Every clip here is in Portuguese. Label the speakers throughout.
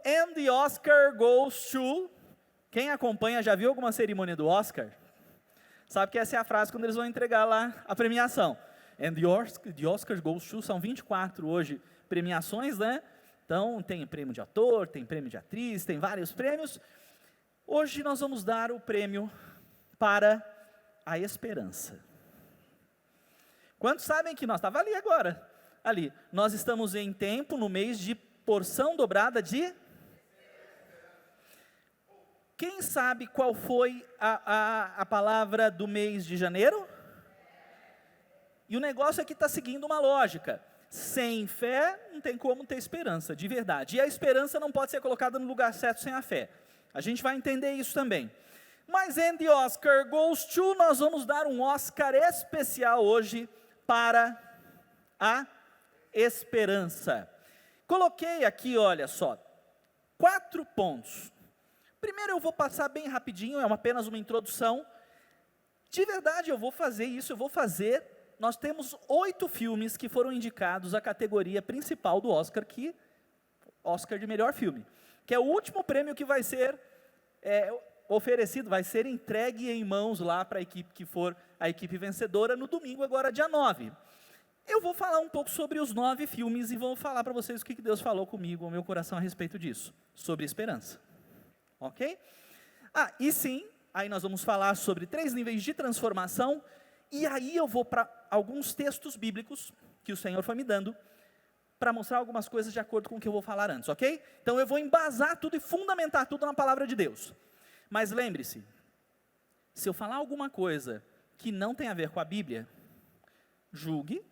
Speaker 1: And the Oscar goes to... Quem acompanha já viu alguma cerimônia do Oscar? Sabe que essa é a frase quando eles vão entregar lá a premiação. And the Oscar goes to... São 24 hoje premiações, né? Então, tem prêmio de ator, tem prêmio de atriz, tem vários prêmios. Hoje nós vamos dar o prêmio para a esperança. Quantos sabem que nós estava ali agora? Ali. Nós estamos em tempo, no mês de porção dobrada de... Quem sabe qual foi a palavra do mês de janeiro? E o negócio aqui está seguindo uma lógica. Sem fé, não tem como ter esperança, de verdade. E a esperança não pode ser colocada no lugar certo sem a fé. A gente vai entender isso também. Mas and the Oscar goes to, nós vamos dar um Oscar especial hoje para a esperança. Coloquei aqui, olha só, 4 pontos. Primeiro eu vou passar bem rapidinho, é apenas uma introdução. De verdade eu vou fazer isso, nós temos 8 filmes que foram indicados à categoria principal do Oscar, Oscar de melhor filme, que é o último prêmio que vai ser oferecido, vai ser entregue em mãos lá para a equipe que for a equipe vencedora no domingo, agora dia 9. Eu vou falar um pouco sobre os 9 filmes e vou falar para vocês o que Deus falou comigo, o meu coração a respeito disso, sobre esperança. Ok? E sim, aí nós vamos falar sobre 3 níveis de transformação, e aí eu vou para alguns textos bíblicos que o Senhor foi me dando, para mostrar algumas coisas de acordo com o que eu vou falar antes, ok? Então eu vou embasar tudo e fundamentar tudo na palavra de Deus. Mas lembre-se, se eu falar alguma coisa que não tem a ver com a Bíblia, julgue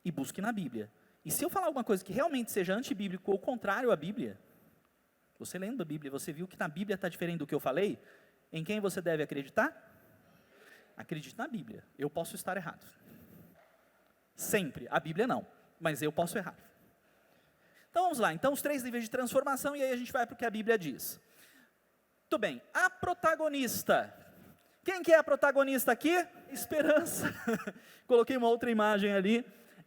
Speaker 1: e busque na Bíblia. E se eu falar alguma coisa que realmente seja antibíblico ou contrário à Bíblia, você lendo a Bíblia, você viu que na Bíblia está diferente do que eu falei, em quem você deve acreditar? Acredite na Bíblia. Eu posso estar errado. Sempre. A Bíblia não, mas eu posso errar. Então vamos lá. Então os 3 níveis de transformação, e aí a gente vai para o que a Bíblia diz. Muito bem. A protagonista. Quem que é a protagonista aqui? Esperança. Coloquei uma outra imagem ali.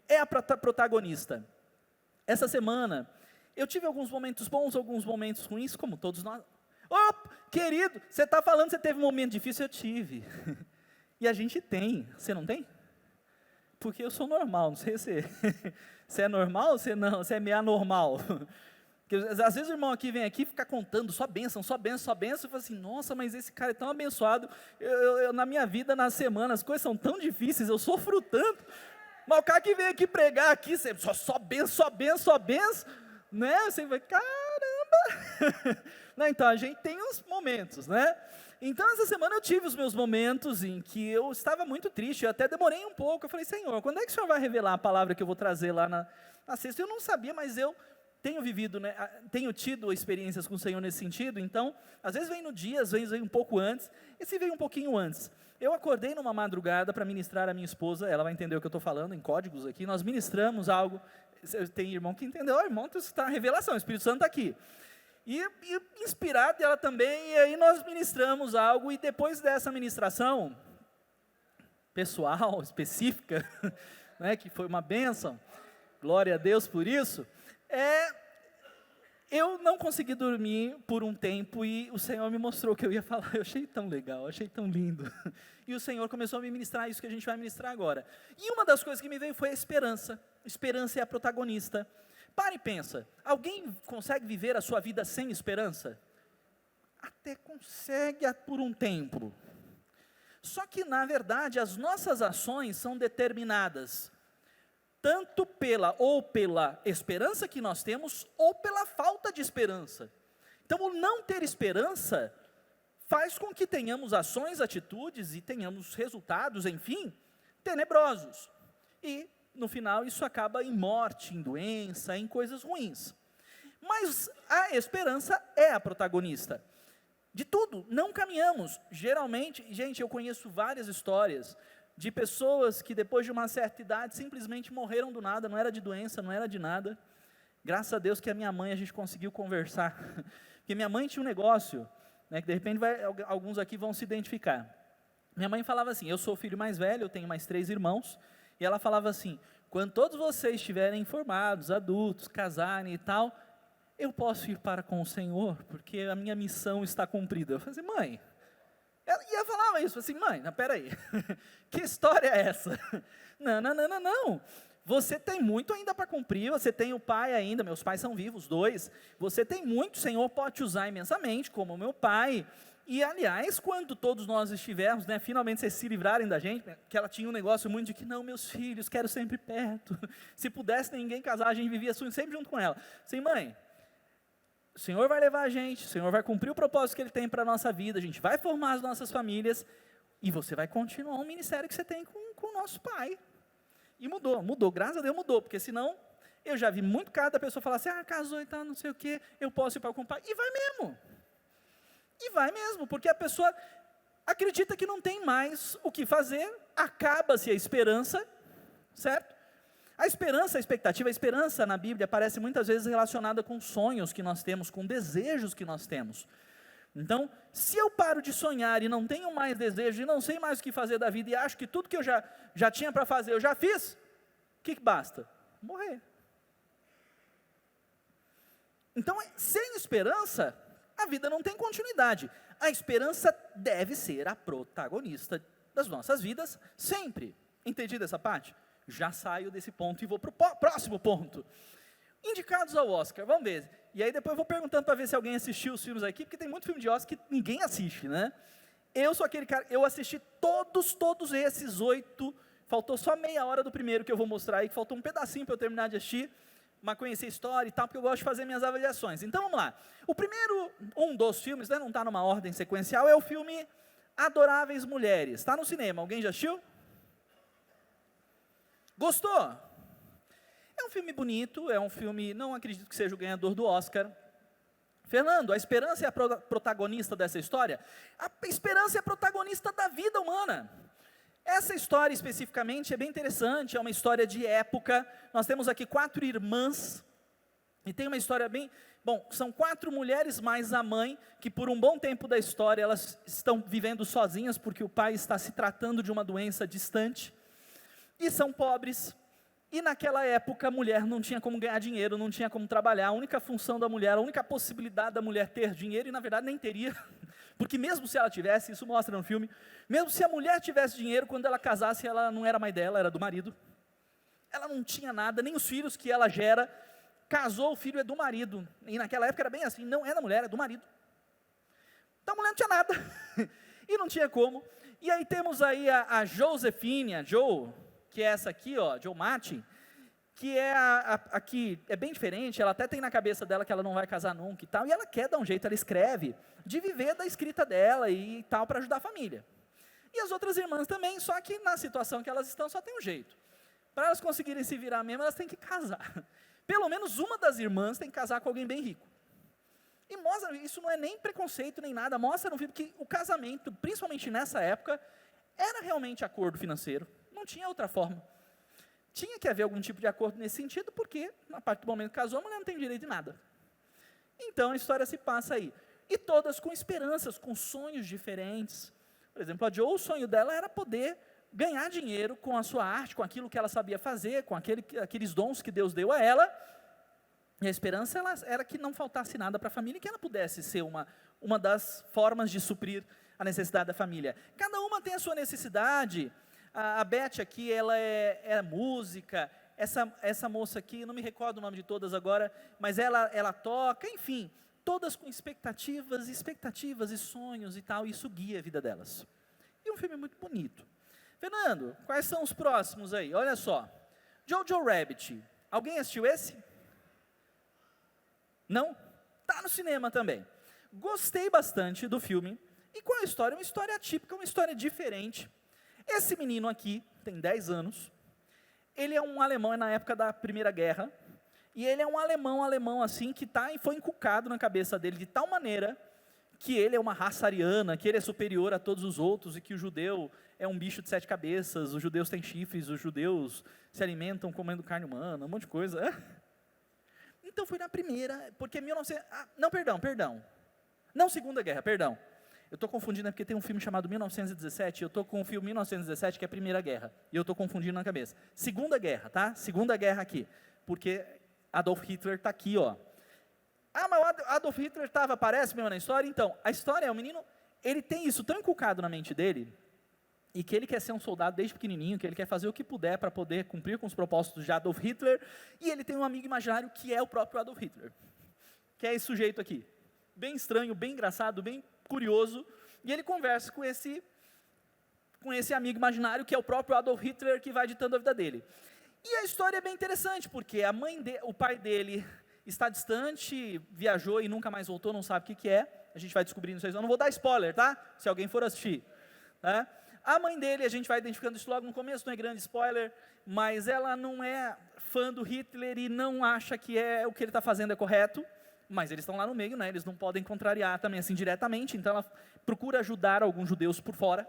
Speaker 1: É a protagonista. Essa semana, eu tive alguns momentos bons, alguns momentos ruins, como todos nós. Querido, você está falando que você teve um momento difícil? Eu tive. E a gente tem. Você não tem? Porque eu sou normal, não sei se você é normal ou você é meio anormal. Porque, às vezes o irmão aqui vem aqui e fica contando só bênção, só bênção, só bênção, e fala assim, nossa, mas esse cara é tão abençoado, eu na minha vida, na semana, as coisas são tão difíceis, eu sofro tanto, mas o cara que vem aqui pregar aqui, só bênção, só bênção, só bênção, né? Você vai, caramba! Não, então, a gente tem uns momentos, né? Então, essa semana eu tive os meus momentos em que eu estava muito triste, eu até demorei um pouco, eu falei, Senhor, quando é que o Senhor vai revelar a palavra que eu vou trazer lá na sexta? Eu não sabia, mas eu tenho vivido, né, tenho tido experiências com o Senhor nesse sentido, então, às vezes vem no dia, às vezes vem um pouco antes, esse veio um pouquinho antes. Eu acordei numa madrugada para ministrar a minha esposa, ela vai entender o que eu estou falando, em códigos aqui, nós ministramos algo, tem irmão que entendeu, irmão, isso está revelação, o Espírito Santo está aqui. E inspirado ela também, e aí nós ministramos algo, e depois dessa ministração, pessoal, específica, né, que foi uma bênção, glória a Deus por isso, eu não consegui dormir por um tempo, e o Senhor me mostrou o que eu ia falar, eu achei tão legal, eu achei tão lindo, e o Senhor começou a me ministrar isso que a gente vai ministrar agora, e uma das coisas que me veio foi a esperança é a protagonista. Para e pensa, alguém consegue viver a sua vida sem esperança? Até consegue por um tempo. Só que, na verdade, as nossas ações são determinadas tanto pela esperança que nós temos, ou pela falta de esperança. Então, o não ter esperança faz com que tenhamos ações, atitudes e tenhamos resultados, enfim, tenebrosos. E no final isso acaba em morte, em doença, em coisas ruins. Mas a esperança é a protagonista de tudo. Não caminhamos, geralmente, gente, eu conheço várias histórias de pessoas que depois de uma certa idade simplesmente morreram do nada, não era de doença, não era de nada. Graças a Deus que a minha mãe, a gente conseguiu conversar, porque minha mãe tinha um negócio, né, que de repente alguns aqui vão se identificar. Minha mãe falava assim, eu sou o filho mais velho, eu tenho mais 3 irmãos, e ela falava assim, quando todos vocês estiverem formados, adultos, casarem e tal, eu posso ir para com o Senhor, porque a minha missão está cumprida. Eu falei assim, mãe, ela ia falar isso, assim, mãe, não, peraí, que história é essa? Não, não, não, não, não, você tem muito ainda para cumprir, você tem o pai ainda, meus pais são vivos, 2, você tem muito, o Senhor pode te usar imensamente, como o meu pai, e aliás, quando todos nós estivermos, né, finalmente vocês se livrarem da gente, que ela tinha um negócio muito de que, não, meus filhos, quero sempre perto, se pudesse ninguém casar, a gente vivia sempre junto com ela, assim, mãe, o Senhor vai levar a gente, o Senhor vai cumprir o propósito que Ele tem para a nossa vida, a gente vai formar as nossas famílias, e você vai continuar o ministério que você tem com o nosso pai. E mudou, graças a Deus mudou, porque senão, eu já vi muito cada pessoa falar assim, casou e tal, não sei o quê, eu posso ir para o pai, e vai mesmo, porque a pessoa acredita que não tem mais o que fazer, acaba-se a esperança, certo? A esperança, a expectativa, a esperança na Bíblia aparece muitas vezes relacionada com sonhos que nós temos, com desejos que nós temos. Então, se eu paro de sonhar e não tenho mais desejo, e não sei mais o que fazer da vida, e acho que tudo que eu já tinha para fazer, eu já fiz, o que basta? Morrer. Então, sem esperança, a vida não tem continuidade. A esperança deve ser a protagonista das nossas vidas, sempre. Entendido essa parte? Já saio desse ponto e vou para o próximo ponto. Indicados ao Oscar, vamos ver. E aí depois eu vou perguntando para ver se alguém assistiu os filmes aqui, porque tem muito filme de Oscar que ninguém assiste, né? Eu sou aquele cara, eu assisti todos esses 8, faltou só meia hora do primeiro que eu vou mostrar aí, que faltou um pedacinho para eu terminar de assistir, mas conhecer a história e tal, porque eu gosto de fazer minhas avaliações. Então vamos lá. O primeiro, um dos filmes, né, não está numa ordem sequencial, é o filme Adoráveis Mulheres. Está no cinema, alguém já assistiu? Gostou? É um filme bonito, é um filme, não acredito que seja o ganhador do Oscar. Fernando, a esperança é a protagonista dessa história? A esperança é a protagonista da vida humana. Essa história especificamente é bem interessante, é uma história de época. Nós temos aqui 4 irmãs, e tem uma história bem... Bom, são 4 mulheres mais a mãe, que por um bom tempo da história, elas estão vivendo sozinhas, porque o pai está se tratando de uma doença distante. E são pobres, e naquela época a mulher não tinha como ganhar dinheiro, não tinha como trabalhar, a única função da mulher, a única possibilidade da mulher ter dinheiro, e na verdade nem teria, porque mesmo se ela tivesse, isso mostra no filme, mesmo se a mulher tivesse dinheiro, quando ela casasse, ela não era mais dela, era do marido, ela não tinha nada, nem os filhos que ela gera, casou, o filho é do marido, e naquela época era bem assim, não é da mulher, é do marido, então a mulher não tinha nada, e não tinha como, e aí temos aí a Josefine, a Jo, que é essa aqui, ó, Jo Martin, que é aqui, é bem diferente, ela até tem na cabeça dela que ela não vai casar nunca e tal, e ela quer dar um jeito, ela escreve, de viver da escrita dela e tal, para ajudar a família. E as outras irmãs também, só que na situação que elas estão, só tem um jeito. Para elas conseguirem se virar mesmo, elas têm que casar. Pelo menos uma das irmãs tem que casar com alguém bem rico. E mostra, isso não é nem preconceito, nem nada, mostra no filme que o casamento, principalmente nessa época, era realmente acordo financeiro. Não tinha outra forma. Tinha que haver algum tipo de acordo nesse sentido, porque, a partir do momento que casou, a mulher não tem direito de nada. Então, a história se passa aí. E todas com esperanças, com sonhos diferentes. Por exemplo, a Jo, o sonho dela era poder ganhar dinheiro com a sua arte, com aquilo que ela sabia fazer, com aqueles dons que Deus deu a ela. E a esperança era que não faltasse nada para a família, e que ela pudesse ser uma das formas de suprir a necessidade da família. Cada uma tem a sua necessidade. A Beth aqui, ela é música, essa moça aqui, não me recordo o nome de todas agora, mas ela toca, enfim, todas com expectativas e sonhos e tal, e isso guia a vida delas. E um filme muito bonito. Fernando, quais são os próximos aí? Olha só, Jojo Rabbit, alguém assistiu esse? Não? Está no cinema também. Gostei bastante do filme. E qual é a história? Uma história atípica, uma história diferente. Esse menino aqui, tem 10 anos, ele é um alemão, é na época da Primeira Guerra, e ele é um alemão assim, que foi inculcado na cabeça dele de tal maneira, que ele é uma raça ariana, que ele é superior a todos os outros, e que o judeu é um bicho de 7 cabeças, os judeus têm chifres, os judeus se alimentam comendo carne humana, um monte de coisa. Então foi na primeira, porque 1900, perdão, não Segunda Guerra, perdão. Eu estou confundindo, porque tem um filme chamado 1917, eu estou com o filme 1917, que é a Primeira Guerra, e eu estou confundindo na cabeça. Segunda Guerra, tá? Segunda Guerra aqui, porque Adolf Hitler está aqui, ó. Ah, mas o Adolf Hitler aparece mesmo na história? Então, a história é o menino, ele tem isso tão inculcado na mente dele, e que ele quer ser um soldado desde pequenininho, que ele quer fazer o que puder para poder cumprir com os propósitos de Adolf Hitler, e ele tem um amigo imaginário que é o próprio Adolf Hitler, que é esse sujeito aqui, bem estranho, bem engraçado, bem curioso, e ele conversa com esse amigo imaginário, que é o próprio Adolf Hitler, que vai ditando a vida dele. E a história é bem interessante, porque o pai dele está distante, viajou e nunca mais voltou, não sabe o que é, a gente vai descobrindo isso aí, eu não vou dar spoiler, tá? Se alguém for assistir, tá? A mãe dele, a gente vai identificando isso logo no começo, não é grande spoiler, mas ela não é fã do Hitler e não acha que o que ele está fazendo é correto, mas eles estão lá no meio, né? Eles não podem contrariar também assim diretamente, então ela procura ajudar alguns judeus por fora,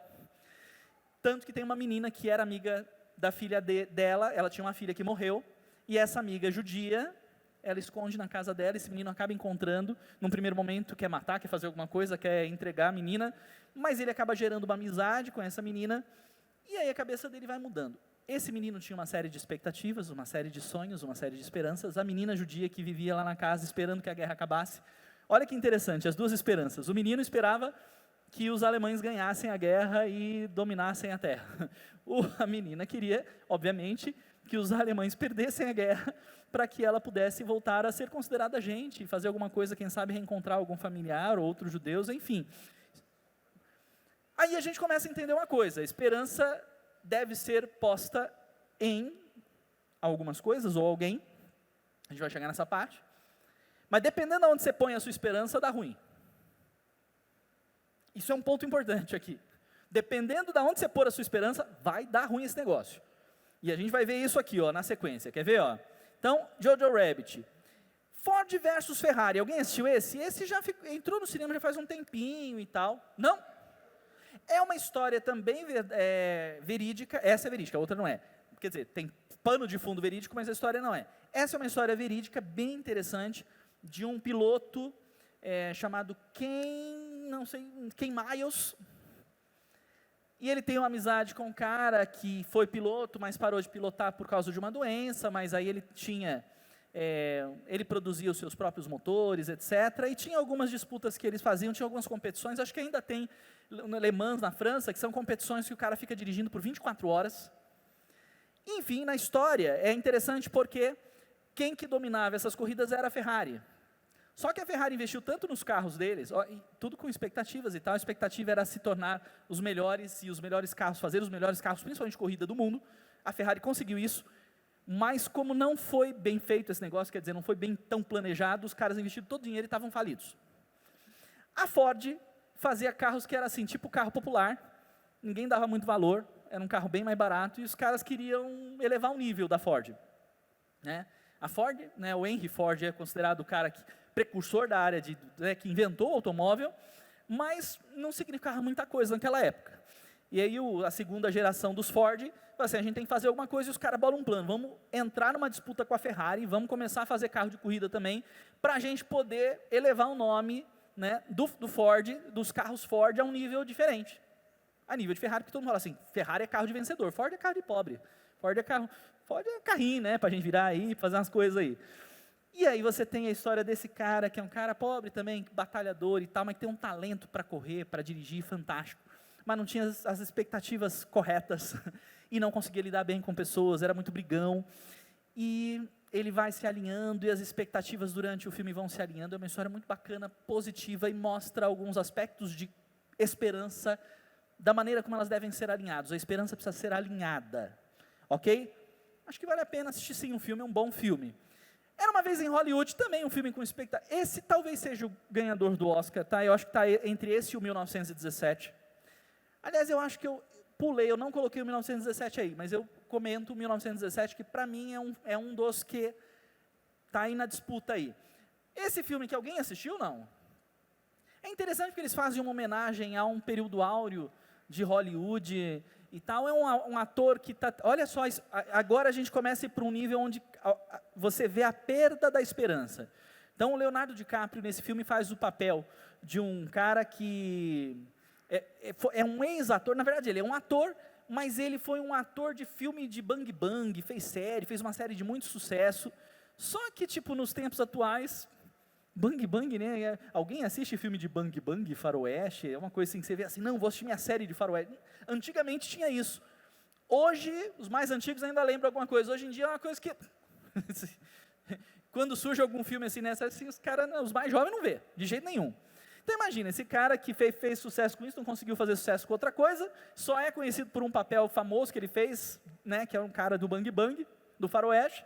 Speaker 1: tanto que tem uma menina que era amiga da filha dela, ela tinha uma filha que morreu, e essa amiga judia, ela esconde na casa dela, esse menino acaba encontrando, num primeiro momento quer matar, quer fazer alguma coisa, quer entregar a menina, mas ele acaba gerando uma amizade com essa menina, e aí a cabeça dele vai mudando. Esse menino tinha uma série de expectativas, uma série de sonhos, uma série de esperanças, a menina judia que vivia lá na casa esperando que a guerra acabasse. Olha que interessante, as duas esperanças. O menino esperava que os alemães ganhassem a guerra e dominassem a terra. A menina queria, obviamente, que os alemães perdessem a guerra para que ela pudesse voltar a ser considerada gente, fazer alguma coisa, quem sabe reencontrar algum familiar ou outros judeus, enfim. Aí a gente começa a entender uma coisa, a esperança deve ser posta em algumas coisas ou alguém, a gente vai chegar nessa parte, mas dependendo de onde você põe a sua esperança, dá ruim. Isso é um ponto importante aqui. Dependendo de onde você pôr a sua esperança, vai dar ruim esse negócio. E a gente vai ver isso aqui, ó, na sequência. Quer ver? Ó? Então, Jojo Rabbit. Ford versus Ferrari. Alguém assistiu esse? Esse já entrou no cinema já faz um tempinho e tal. Não? É uma história também verídica. Essa é verídica, a outra não é. Quer dizer, tem pano de fundo verídico, mas a história não é. Essa é uma história verídica bem interessante de um piloto chamado Ken Miles, e ele tem uma amizade com um cara que foi piloto, mas parou de pilotar por causa de uma doença, mas aí ele ele produzia os seus próprios motores, etc., e tinha algumas disputas que eles faziam, tinha algumas competições, acho que ainda tem Le Mans na França, que são competições que o cara fica dirigindo por 24 horas, enfim, na história, é interessante porque quem que dominava essas corridas era a Ferrari. Só que a Ferrari investiu tanto nos carros deles, tudo com expectativas e tal, a expectativa era se tornar os melhores e os melhores carros, fazer os melhores carros, principalmente de corrida do mundo. A Ferrari conseguiu isso, mas como não foi bem feito esse negócio, quer dizer, não foi bem tão planejado, os caras investiram todo o dinheiro e estavam falidos. A Ford fazia carros que era assim, tipo carro popular, ninguém dava muito valor, era um carro bem mais barato, e os caras queriam elevar o nível da Ford. Né? A Ford, né, o Henry Ford é considerado o cara precursor da área que inventou o automóvel, mas não significava muita coisa naquela época. E aí a segunda geração dos Ford, assim, a gente tem que fazer alguma coisa e os caras bolam um plano, vamos entrar numa disputa com a Ferrari, vamos começar a fazer carro de corrida também, para a gente poder elevar o nome, né, do Ford, dos carros Ford a um nível diferente. A nível de Ferrari, porque todo mundo fala assim, Ferrari é carro de vencedor, Ford é carro de pobre, Ford é carrinho, né, para a gente virar aí, fazer umas coisas aí. E aí você tem a história desse cara, que é um cara pobre também, batalhador e tal, mas que tem um talento para correr, para dirigir, fantástico, mas não tinha as expectativas corretas, e não conseguia lidar bem com pessoas, era muito brigão, e ele vai se alinhando, e as expectativas durante o filme vão se alinhando, é uma história muito bacana, positiva, e mostra alguns aspectos de esperança, da maneira como elas devem ser alinhadas. A esperança precisa ser alinhada, ok? Acho que vale a pena assistir sim um filme, é um bom filme. Era uma vez em Hollywood, também um filme com expectativa. Esse talvez seja o ganhador do Oscar, tá? Eu acho que está entre esse e o 1917. Aliás, eu acho que eu pulei, eu não coloquei o 1917 aí, mas eu comento o 1917, que para mim é um dos que está aí na disputa aí. Esse filme que alguém assistiu, não? É interessante porque eles fazem uma homenagem a um período áureo de Hollywood e tal. É um ator que está... Olha só, agora a gente começa a ir para um nível onde você vê a perda da esperança. Então, o Leonardo DiCaprio, nesse filme, faz o papel de um cara que é um ex-ator. Na verdade, ele é um ator, mas ele foi um ator de filme de Bang Bang, fez uma série de muito sucesso. Só que, tipo, nos tempos atuais, Bang Bang, né? Alguém assiste filme de Bang Bang, faroeste? É uma coisa assim que você vê assim, não, vou assistir minha série de faroeste. Antigamente tinha isso. Hoje, os mais antigos ainda lembram alguma coisa. Hoje em dia é uma coisa que... Quando surge algum filme assim, nessa, assim, os mais jovens não vê, de jeito nenhum. Então imagina, esse cara que fez sucesso com isso, não conseguiu fazer sucesso com outra coisa, só é conhecido por um papel famoso que ele fez, né, que é um cara do Bang Bang, do faroeste,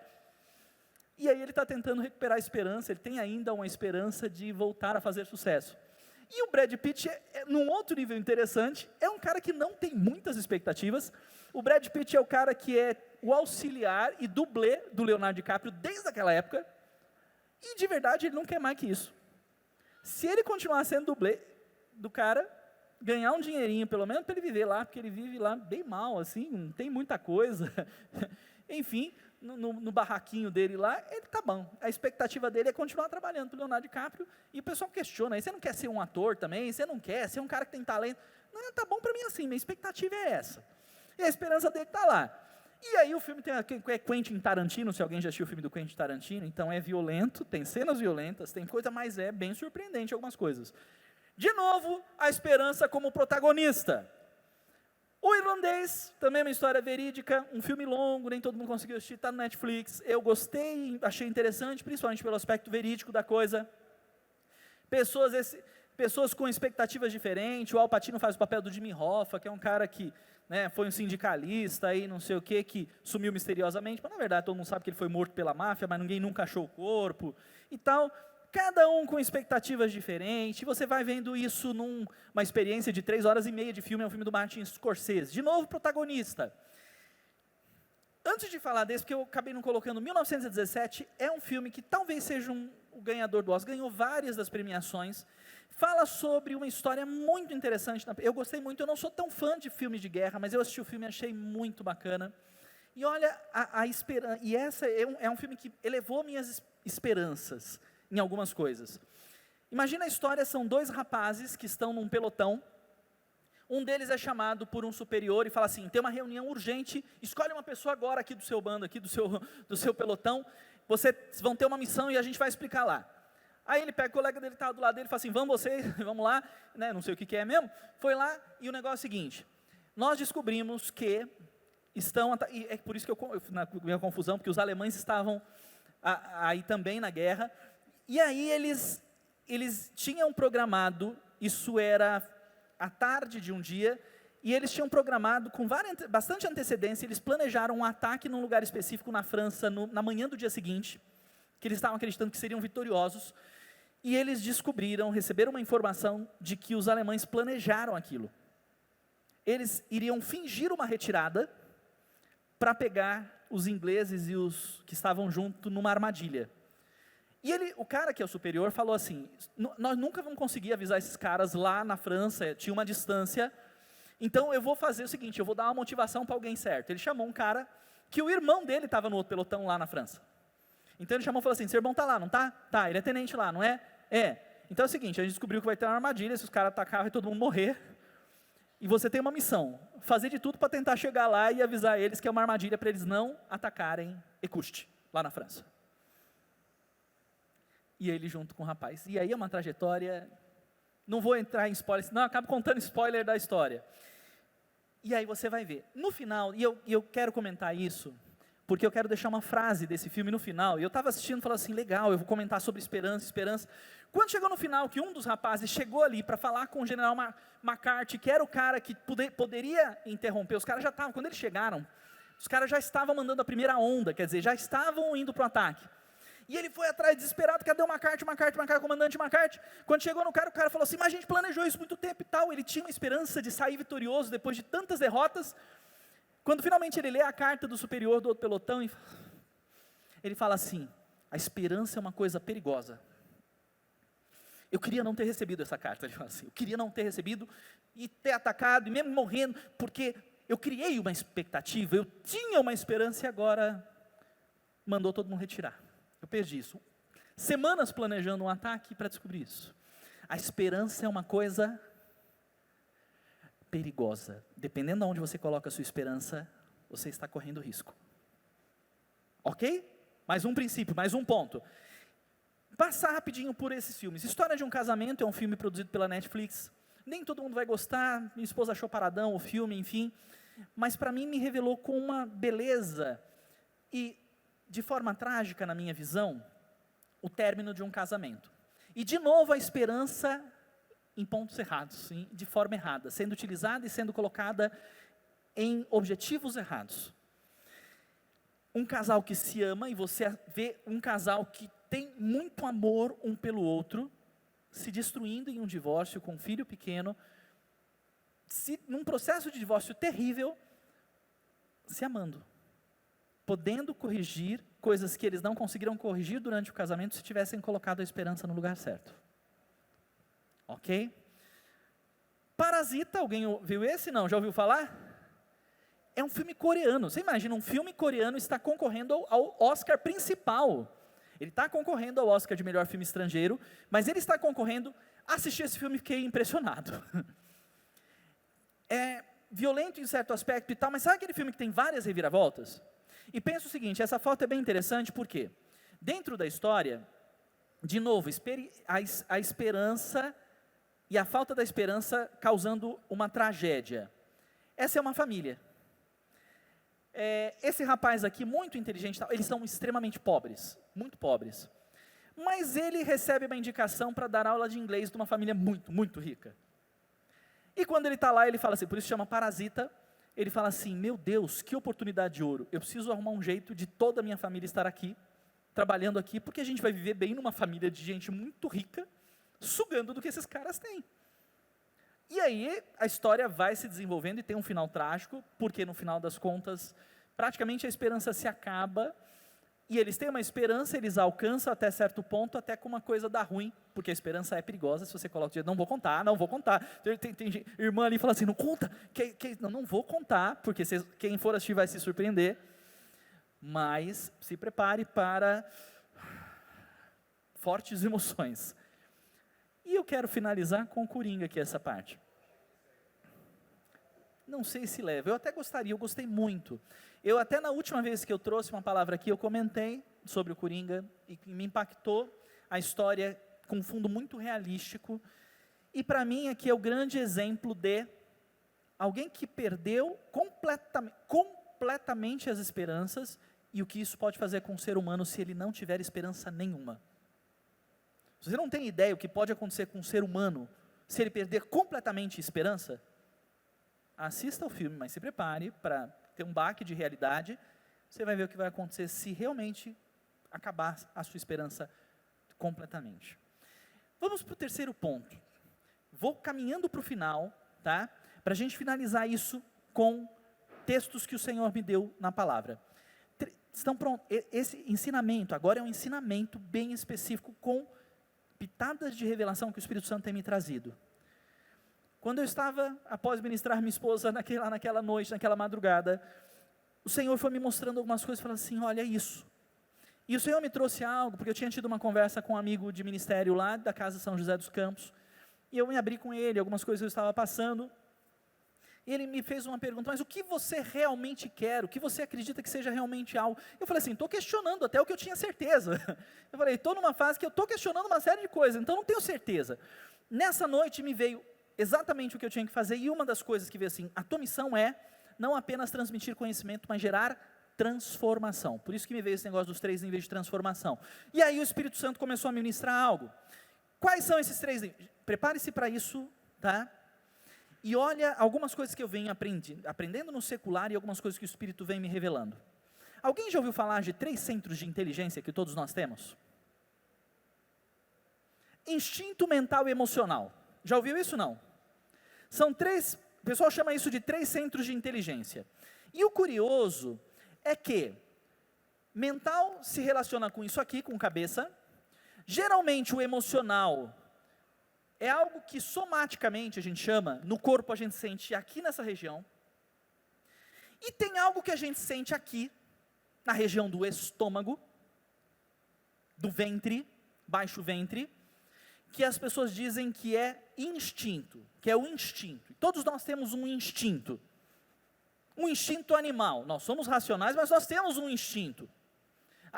Speaker 1: e aí ele está tentando recuperar a esperança, ele tem ainda uma esperança de voltar a fazer sucesso. E o Brad Pitt, num outro nível interessante, é um cara que não tem muitas expectativas. O Brad Pitt é o cara que é o auxiliar e dublê do Leonardo DiCaprio desde aquela época, e de verdade ele não quer mais que isso. Se ele continuar sendo dublê do cara, ganhar um dinheirinho, pelo menos para ele viver lá, porque ele vive lá bem mal, assim, não tem muita coisa. Enfim, no barraquinho dele lá, ele tá bom. A expectativa dele é continuar trabalhando para o Leonardo DiCaprio, e o pessoal questiona, você não quer ser um ator também? Você não quer ser um cara que tem talento? Não, tá bom para mim assim, minha expectativa é essa. E a esperança dele está lá. E aí o filme é Quentin Tarantino, se alguém já assistiu o filme do Quentin Tarantino, então é violento, tem cenas violentas, tem coisa, mas é bem surpreendente algumas coisas. De novo, a esperança como protagonista. O Irlandês, também uma história verídica, um filme longo, nem todo mundo conseguiu assistir, está no Netflix. Eu gostei, achei interessante, principalmente pelo aspecto verídico da coisa. Pessoas com expectativas diferentes, o Al Pacino faz o papel do Jimmy Hoffa, que é um cara que, né, foi um sindicalista, aí não sei o que sumiu misteriosamente, mas na verdade todo mundo sabe que ele foi morto pela máfia, mas ninguém nunca achou o corpo, e tal. Cada um com expectativas diferentes, você vai vendo isso numa experiência de 3 horas e meia de filme, é um filme do Martin Scorsese, de novo protagonista. Antes de falar desse, porque eu acabei não colocando, 1917 é um filme que talvez seja o ganhador do Oscar, ganhou várias das premiações, fala sobre uma história muito interessante, eu gostei muito, eu não sou tão fã de filmes de guerra, mas eu assisti o filme e achei muito bacana, e olha, a esperança, e essa é um filme que elevou minhas esperanças, em algumas coisas. Imagina a história, são 2 rapazes que estão num pelotão, um deles é chamado por um superior e fala assim, tem uma reunião urgente, escolhe uma pessoa agora aqui do seu bando, aqui do seu pelotão, vocês vão ter uma missão e a gente vai explicar lá. Aí ele pega o colega dele que estava do lado dele e fala assim, vamos lá, né, não sei o que é mesmo, foi lá e o negócio é o seguinte, nós descobrimos que e é por isso que na minha confusão, porque os alemães estavam aí também na guerra, e aí eles tinham programado, isso era à tarde de um dia, e eles tinham programado com bastante antecedência, eles planejaram um ataque num lugar específico na França, na manhã do dia seguinte, que eles estavam acreditando que seriam vitoriosos, e eles receberam uma informação de que os alemães planejaram aquilo. Eles iriam fingir uma retirada, para pegar os ingleses e os que estavam junto numa armadilha. E o cara que é o superior falou assim, nós nunca vamos conseguir avisar esses caras lá na França, tinha uma distância, então eu vou fazer o seguinte, eu vou dar uma motivação para alguém certo. Ele chamou um cara, que o irmão dele estava no outro pelotão lá na França. Então ele chamou e falou assim, seu irmão está lá, não está? Tá, ele é tenente lá, não é? É. Então é o seguinte, a gente descobriu que vai ter uma armadilha, se os caras atacarem vai todo mundo morrer, e você tem uma missão, fazer de tudo para tentar chegar lá e avisar eles que é uma armadilha para eles não atacarem Ekuste, lá na França. E ele junto com o rapaz. E aí é uma trajetória, não vou entrar em spoiler, senão eu acabo contando spoiler da história. E aí você vai ver. No final, e eu quero comentar isso, porque eu quero deixar uma frase desse filme no final, e eu estava assistindo e falei assim, legal, eu vou comentar sobre esperança. Quando chegou no final, que um dos rapazes chegou ali para falar com o general McCarthy, que era o cara que poderia interromper, os caras já estavam, quando eles chegaram, os caras já estavam mandando a primeira onda, quer dizer, já estavam indo para o ataque. E ele foi atrás desesperado, cadê o McCarthy, comandante McCarthy? Quando chegou no cara, o cara falou assim, mas a gente planejou isso muito tempo e tal, ele tinha uma esperança de sair vitorioso depois de tantas derrotas. Quando finalmente ele lê a carta do superior do outro pelotão, ele fala assim, a esperança é uma coisa perigosa. Eu queria não ter recebido essa carta, ele fala assim, eu queria não ter recebido e ter atacado, e mesmo morrendo, porque eu criei uma expectativa, eu tinha uma esperança e agora mandou todo mundo retirar. Eu perdi isso. Semanas planejando um ataque para descobrir isso. A esperança é uma coisa perigosa. Dependendo de onde você coloca a sua esperança, você está correndo risco. Ok? Mais um princípio, mais um ponto. passar rapidinho por esses filmes. História de um Casamento é um filme produzido pela Netflix. Nem todo mundo vai gostar, minha esposa achou paradão o filme, enfim. Mas para mim me revelou com uma beleza e de forma trágica na minha visão, o término de um casamento. E de novo a esperança em pontos errados, de forma errada, sendo utilizada e sendo colocada em objetivos errados. Um casal que se ama, e você vê um casal que tem muito amor um pelo outro, se destruindo em um divórcio com um filho pequeno, num processo de divórcio terrível, se amando, podendo corrigir coisas que eles não conseguiram corrigir durante o casamento se tivessem colocado a esperança no lugar certo. Ok? Parasita, alguém viu esse? Não, já ouviu falar? É um filme coreano. Você imagina, um filme coreano está concorrendo ao Oscar principal. Ele está concorrendo ao Oscar de melhor filme estrangeiro, mas ele está concorrendo. Assisti esse filme e fiquei impressionado. É violento em certo aspecto e tal, mas sabe aquele filme que tem várias reviravoltas? E pensa o seguinte, essa foto é bem interessante porque, dentro da história, de novo, a esperança e a falta da esperança causando uma tragédia. Essa é uma família. Esse rapaz aqui, muito inteligente, eles são extremamente pobres, muito pobres. Mas ele recebe uma indicação para dar aula de inglês de uma família muito, muito rica. E quando ele está lá, ele fala assim, por isso chama Parasita, ele fala assim, meu Deus, que oportunidade de ouro, eu preciso arrumar um jeito de toda a minha família estar aqui, trabalhando aqui, porque a gente vai viver bem numa família de gente muito rica, sugando do que esses caras têm. E aí a história vai se desenvolvendo e tem um final trágico, porque no final das contas, praticamente a esperança se acaba, e eles têm uma esperança, eles alcançam até certo ponto, até que uma coisa dá ruim, porque a esperança é perigosa, se você coloca o não vou contar, tem irmã ali que fala assim, não conta, não vou contar, porque quem for assistir vai se surpreender, mas se prepare para fortes emoções. E eu quero finalizar com o Coringa aqui, essa parte. Não sei se leva, eu até gostaria, eu gostei muito. Eu até na última vez que eu trouxe uma palavra aqui, eu comentei sobre o Coringa, e me impactou a história com um fundo muito realístico, e para mim aqui é o grande exemplo de alguém que perdeu completamente as esperanças, e o que isso pode fazer com o ser humano se ele não tiver esperança nenhuma. Você não tem ideia o que pode acontecer com um ser humano se ele perder completamente a esperança? Assista o filme, mas se prepare para ter um baque de realidade. Você vai ver o que vai acontecer se realmente acabar a sua esperança completamente. Vamos para o terceiro ponto. Vou caminhando para o final, tá? Para a gente finalizar isso com textos que o Senhor me deu na palavra. Estão prontos? Esse ensinamento agora é um ensinamento bem específico com pitadas de revelação que o Espírito Santo tem me trazido. Quando eu estava, após ministrar minha esposa naquela noite, naquela madrugada, o Senhor foi me mostrando algumas coisas, falando assim, olha isso. E o Senhor me trouxe algo, porque eu tinha tido uma conversa com um amigo de ministério lá, da Casa São José dos Campos, e eu me abri com ele, algumas coisas que eu estava passando, e ele me fez uma pergunta, mas o que você realmente quer? O que você acredita que seja realmente algo? Eu falei assim, estou questionando até o que eu tinha certeza. Eu falei, estou numa fase que eu estou questionando uma série de coisas, então não tenho certeza. Nessa noite me veio exatamente o que eu tinha que fazer, e uma das coisas que veio assim, a tua missão é não apenas transmitir conhecimento, mas gerar transformação. Por isso que me veio esse negócio dos 3 níveis de transformação. E aí o Espírito Santo começou a ministrar algo. Quais são esses 3 níveis? Prepare-se para isso, tá? E olha algumas coisas que eu venho aprendendo no secular e algumas coisas que o Espírito vem me revelando. Alguém já ouviu falar de 3 centros de inteligência que todos nós temos? Instinto, mental e emocional. Já ouviu isso, não? São 3, o pessoal chama isso de 3 centros de inteligência. E o curioso é que mental se relaciona com isso aqui, com cabeça. Geralmente o emocional é algo que somaticamente a gente chama, no corpo a gente sente aqui nessa região. E tem algo que a gente sente aqui, na região do estômago, do ventre, baixo ventre, que as pessoas dizem que é instinto, que é o instinto. Todos nós temos um instinto animal. Nós somos racionais, mas nós temos um instinto.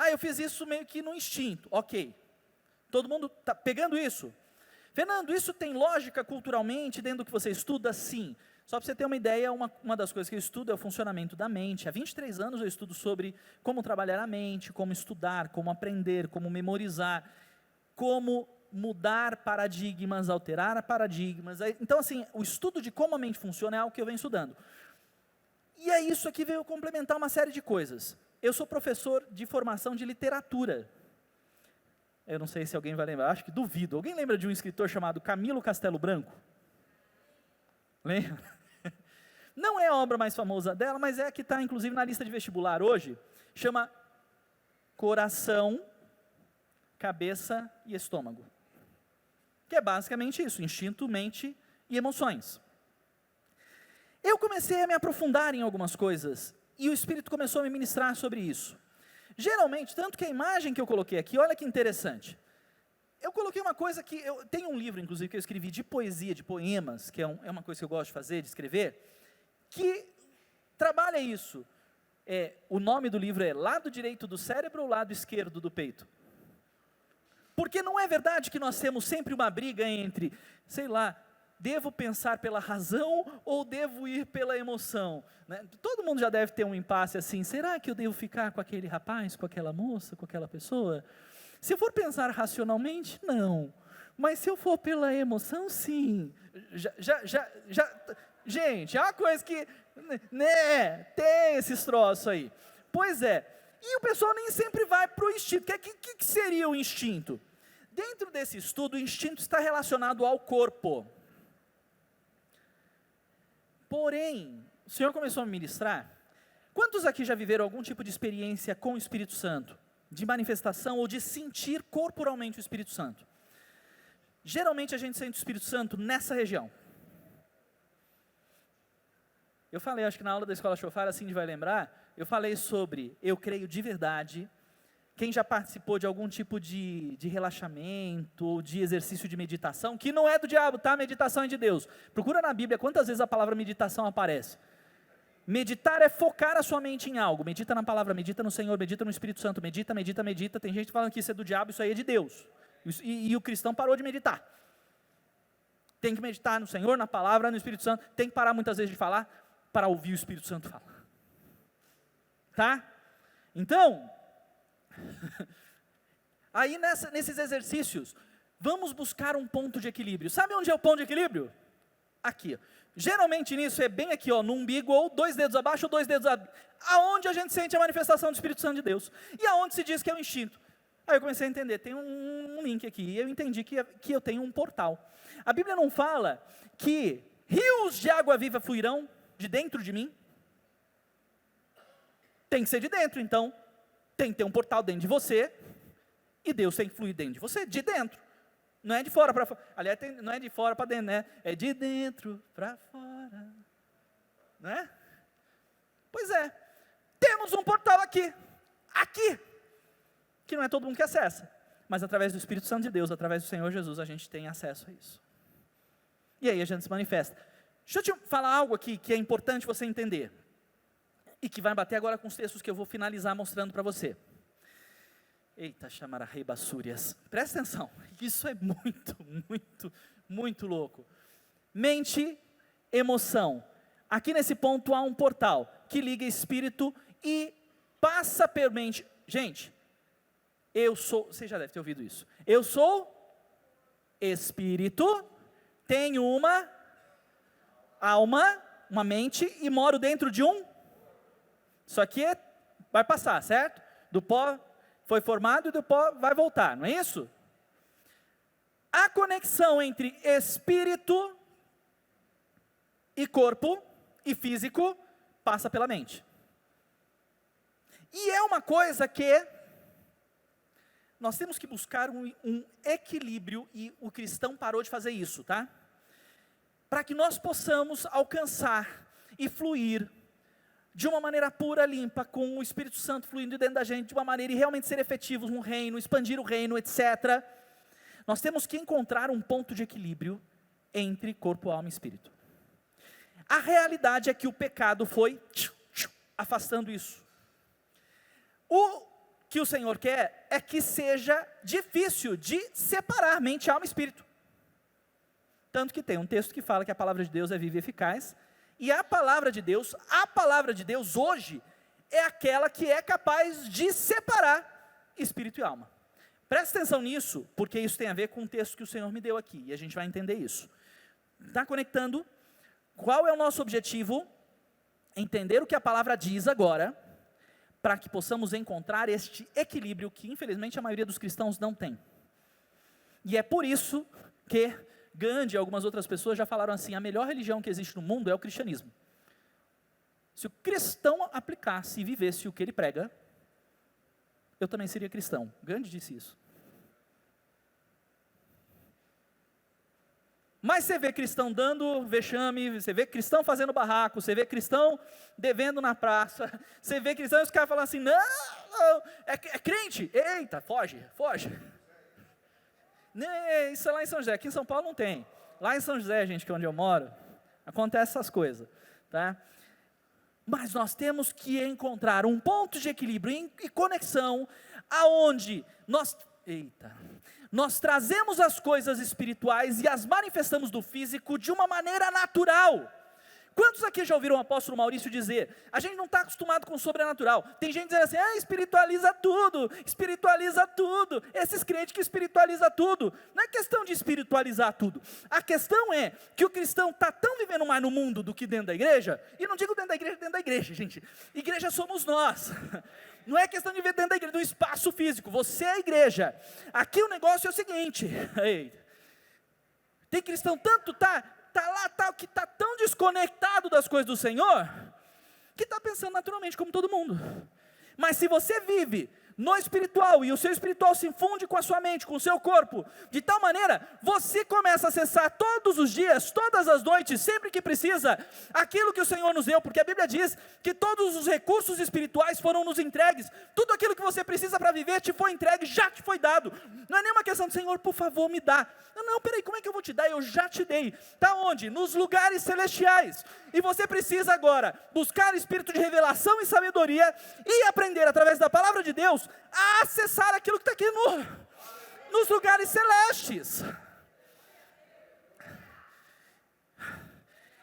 Speaker 1: Eu fiz isso meio que no instinto, ok. Todo mundo está pegando isso? Fernando, isso tem lógica culturalmente dentro do que você estuda? Sim. Só para você ter uma ideia, uma das coisas que eu estudo é o funcionamento da mente. Há 23 anos eu estudo sobre como trabalhar a mente, como estudar, como aprender, como memorizar, como mudar paradigmas, alterar paradigmas. Então, assim, o estudo de como a mente funciona é algo que eu venho estudando. E é isso aqui veio complementar uma série de coisas. Eu sou professor de formação de literatura. Eu não sei se alguém vai lembrar, acho que duvido. Alguém lembra de um escritor chamado Camilo Castelo Branco? Lembra? Não é a obra mais famosa dela, mas é a que está, inclusive, na lista de vestibular hoje. Chama Coração, Cabeça e Estômago. Que é basicamente isso, instinto, mente e emoções. Eu comecei a me aprofundar em algumas coisas, e o Espírito começou a me ministrar sobre isso. Geralmente, tanto que a imagem que eu coloquei aqui, olha que interessante. Eu coloquei uma coisa que, tem um livro, inclusive, que eu escrevi de poesia, de poemas, que é uma coisa que eu gosto de fazer, de escrever, que trabalha isso. O nome do livro é Lado Direito do Cérebro ou Lado Esquerdo do Peito? Porque não é verdade que nós temos sempre uma briga entre, sei lá, devo pensar pela razão ou devo ir pela emoção? Né? Todo mundo já deve ter um impasse assim, será que eu devo ficar com aquele rapaz, com aquela moça, com aquela pessoa? Se eu for pensar racionalmente, não. Mas se eu for pela emoção, sim. Gente, é uma coisa que, né, tem esses troços aí. Pois é. E o pessoal nem sempre vai para o instinto. O que seria o instinto? Dentro desse estudo, o instinto está relacionado ao corpo. Porém, o Senhor começou a me ministrar. Quantos aqui já viveram algum tipo de experiência com o Espírito Santo? De manifestação ou de sentir corporalmente o Espírito Santo? Geralmente a gente sente o Espírito Santo nessa região. Eu falei, acho que na aula da Escola Shofar, assim vai lembrar, eu falei sobre, eu creio de verdade, quem já participou de algum tipo de relaxamento, ou de exercício de meditação, que não é do diabo, tá? Meditação é de Deus. Procura na Bíblia quantas vezes a palavra meditação aparece. Meditar é focar a sua mente em algo. Medita na palavra, medita no Senhor, medita no Espírito Santo, medita. Tem gente falando que isso é do diabo, isso aí é de Deus. E o cristão parou de meditar. Tem que meditar no Senhor, na palavra, no Espírito Santo. Tem que parar muitas vezes de falar, para ouvir o Espírito Santo falar. Tá? Então, aí nesses exercícios, vamos buscar um ponto de equilíbrio. Sabe onde é o ponto de equilíbrio? Aqui. Geralmente nisso é bem aqui, no umbigo, ou 2 dedos abaixo ou 2 dedos abaixo. Aonde a gente sente a manifestação do Espírito Santo de Deus. E aonde se diz que é o instinto. Aí eu comecei a entender, tem um link aqui, e eu entendi que eu tenho um portal. A Bíblia não fala que rios de água viva fluirão de dentro de mim? Tem que ser de dentro, então. Tem que ter um portal dentro de você, e Deus tem que fluir dentro de você, de dentro. Não é de fora para fora. Aliás, não é de fora para dentro, né? É de dentro para fora. Não é? Pois é. Temos um portal aqui. Que não é todo mundo que acessa. Mas através do Espírito Santo de Deus, através do Senhor Jesus, a gente tem acesso a isso. E aí a gente se manifesta. Deixa eu te falar algo aqui que é importante você entender. E que vai bater agora com os textos que eu vou finalizar mostrando para você. Eita, chamara rei bassúrias. Presta atenção, isso é muito louco. Mente, emoção. Aqui nesse ponto há um portal que liga espírito e passa por mente. Gente, você já deve ter ouvido isso. Eu sou espírito, tenho uma alma, uma mente e moro dentro de um. Isso aqui vai passar, certo? Do pó foi formado e do pó vai voltar, não é isso? A conexão entre espírito e corpo e físico passa pela mente. E é uma coisa que nós temos que buscar um equilíbrio, e o cristão parou de fazer isso, tá? Para que nós possamos alcançar e fluir de uma maneira pura, limpa, com o Espírito Santo fluindo dentro da gente, de uma maneira e realmente ser efetivos no reino, expandir o reino, etc. Nós temos que encontrar um ponto de equilíbrio entre corpo, alma e espírito. A realidade é que o pecado foi afastando isso. O que o Senhor quer é que seja difícil de separar mente, alma e espírito. Tanto que tem um texto que fala que a palavra de Deus é viva e eficaz, e a palavra de Deus hoje, é aquela que é capaz de separar espírito e alma. Presta atenção nisso, porque isso tem a ver com o texto que o Senhor me deu aqui, e a gente vai entender isso. Está conectando? Qual é o nosso objetivo? Entender o que a palavra diz agora, para que possamos encontrar este equilíbrio que, infelizmente, a maioria dos cristãos não tem. E é por isso que Gandhi e algumas outras pessoas já falaram assim, a melhor religião que existe no mundo é o cristianismo. Se o cristão aplicasse e vivesse o que ele prega, eu também seria cristão. Gandhi disse isso. Mas você vê cristão dando vexame, você vê cristão fazendo barraco, você vê cristão devendo na praça, você vê cristão e os caras falam assim, não, é crente, eita, foge. Isso é lá em São José, aqui em São Paulo não tem. Lá em São José, gente, que é onde eu moro, acontece essas coisas, tá? Mas nós temos que encontrar um ponto de equilíbrio e conexão, aonde nós trazemos as coisas espirituais e as manifestamos do físico de uma maneira natural. Quantos aqui já ouviram o apóstolo Maurício dizer, a gente não está acostumado com o sobrenatural, tem gente dizendo assim, espiritualiza tudo, esses crentes que espiritualiza tudo, não é questão de espiritualizar tudo, a questão é que o cristão está tão vivendo mais no mundo do que dentro da igreja, e não digo dentro da igreja, gente, igreja somos nós, não é questão de ver dentro da igreja, do espaço físico, você é a igreja, aqui o negócio é o seguinte, tem cristão tanto, que está tão desconectado das coisas do Senhor, que está pensando naturalmente como todo mundo. Mas se você vive no espiritual, e o seu espiritual se funde com a sua mente, com o seu corpo, de tal maneira, você começa a acessar todos os dias, todas as noites, sempre que precisa, aquilo que o Senhor nos deu, porque a Bíblia diz que todos os recursos espirituais foram nos entregues, tudo aquilo que você precisa para viver te foi entregue, já te foi dado, não é nenhuma questão de Senhor, por favor me dá, não, peraí, como é que eu vou te dar? Eu já te dei, está onde? Nos lugares celestiais, e você precisa agora, buscar espírito de revelação e sabedoria, e aprender através da palavra de Deus, a acessar aquilo que está aqui nos lugares celestes.